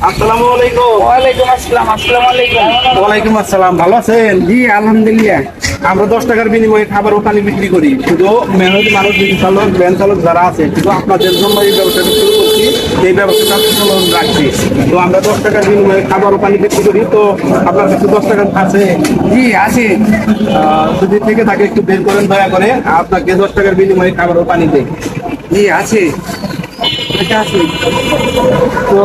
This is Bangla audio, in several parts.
আসসালামু আলাইকুম। ওয়ালাইকুম আসসালাম। আসসালামু আলাইকুম। ওয়ালাইকুম আসসালাম। ভালো আছেন? জি আলহামদুলিল্লাহ। আমরা 10 টাকার বিনিময়ে খাবার ও পানি বিক্রি করি। শুধু মেহনতি মানুষ, রিক্সা চালক, ভ্যান চালক যারা আছে, শুধু আপনাদের জন্য এই ব্যবসাটা শুরু করছি। এই ব্যবসাটা চলমান রাখছি। তো আমরা 10 টাকার বিনিময়ে খাবার ও পানি বিক্রি করি। তো আপনার কাছে 10 টাকা আছে? জি আছে। যদি থেকে থাকে একটু বের করেন দয়া করে। আপনাকে 10 টাকার বিনিময়ে খাবার ও পানি দেয়। জি আছে। এটা আছে। তো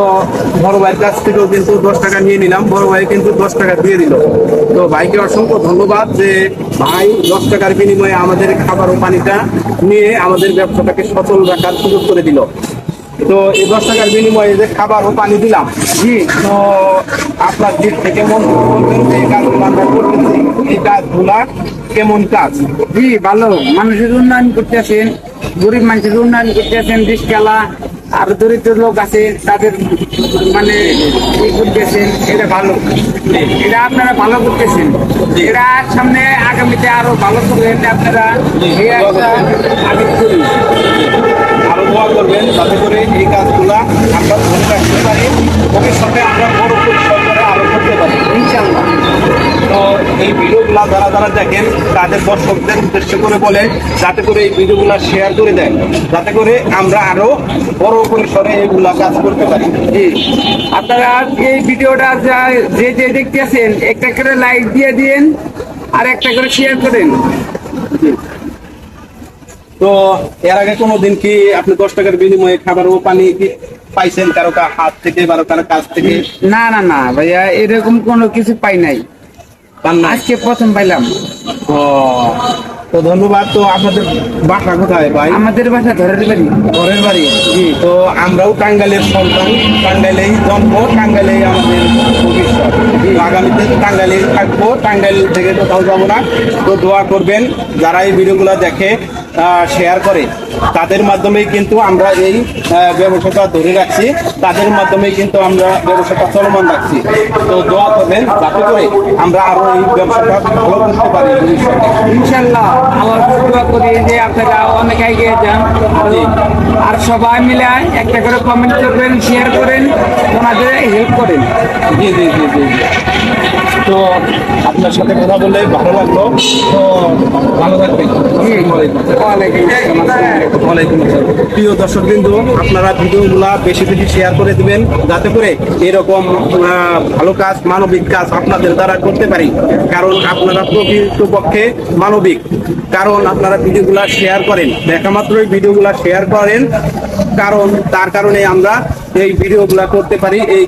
বড় ভাইয়ের কাছ থেকেও কিন্তু 10 টাকা নিয়ে নিলাম। বড় ভাই কিন্তু 10 টাকা দিয়ে দিল। তো ভাইকে অসংখ্য ধন্যবাদ যে ভাই 10 টাকার বিনিময়ে আমাদের খাবার ও পানিটা নিয়ে আমাদের ব্যবসাটাকে সচল রাখার সুযোগ করে দিল। তো এই 10 টাকার বিনিময়ে যে খাবার ও পানি দিলাম, জি তো আপনার দিক থেকে মন্তব্য করবেন যে এই কাজগুলো আমরা করতেছি, এই কাজগুলা কেমন কাজ? জি ভালো। মানুষের উন্নয়ন করতেছেন, গরিব মানুষের উন্নয়ন করতেছেন, রিস্কালা আর দরিদ্র লোক আছে তাদের মানে ই করতেছেন। এটা ভালো, এটা আপনারা ভালো করতেছেন। এটা সামনে আগামীতে আরো ভালো করবেন আপনারা। এই একটা আগে করি। আরো দোয়া করবেন যাতে করে এই কাজগুলা আমরা ধরে রাখতে পারি, ভবিষ্যতে আমরা বড় পরিসর করে আরো করতে পারি ইনশাআল্লাহ। তো এই ভিডিওগুলা যারা যারা দেখেন তাদের দর্শকদের উদ্দেশ্য করে বলে যাতে করে এই ভিডিওগুলা শেয়ার করে দেয়, যাতে করে আমরা আরো বড় পরিসরে এইগুলা কাজ করতে পারি। জি আপনারা এই ভিডিওটা যে যে দেখতেছেন একটা করে লাইক দিয়ে দিন আর একটা করে শেয়ার করেন। তো এর আগে কোনোদিন কি আপনি 10 টাকার বিনিময়ে খাবার ও পানি কি পাইছেন কারো হাত থেকে বা কারো কাছ থেকে? না না না ভাইয়া, এরকম কোনো কিছু পাই নাই। পান না? আজকে প্রথম পাইলাম। ও, তো ধন্যবাদ। তো আপনাদের বাসা কোথায় ভাই? আমাদের বাসা ধরে বাড়ি। ঘরের বাড়ি? জি। তো আমরাও টাঙ্গাইলের সন্তান, টাঙ্গাইলেই জন্ম, টাঙ্গাইলেই আমাদের ভবিষ্যৎ। আগামীতে টাঙ্গাইলেই থাকবো, টাঙ্গাইল থেকে কোথাও যাবো না। তো দোয়া করবেন যারা এই ভিডিওগুলো দেখে, শেয়ার করে, তাদের মাধ্যমেই কিন্তু আমরা এই ব্যবসাটা ধরে রাখছি, তাদের মাধ্যমেই কিন্তু আমরা ব্যবসাটা চলমান রাখছি। তো দোয়া করবেন যাতে করে আমরা আরো এই ব্যবসাটা ভালো করতে পারি ভবিষ্যতে। ইনশাল্লাহ আমার দোয়া করি যে আপনারা অনেক এগিয়ে যান। আর সবাই মিলে একটা করে কমেন্ট করবেন, শেয়ার করেন, ওনাদের হেল্প করেন। জি জি জি জি জি। তো আপনার সাথে কথা বলে ভালো লাগলো। তো ভালো থাকবেন। ওয়ালাইকুম আসসালাম। প্রিয় দর্শক বিন্দু, আপনারা ভিডিওগুলা বেশি বেশি শেয়ার করে দিবেন যাতে করে এরকম ভালো কাজ, মানবিক কাজ আপনাদের দ্বারা করতে পারি। কারণ আপনারা প্রকৃতপক্ষে মানবিক, কারণ আপনারা ভিডিওগুলা শেয়ার করেন, দেখা মাত্রই ভিডিওগুলা শেয়ার করেন, কারণ তার কারণে আমরা এই ভিডিওগুলা করতে পারি। এই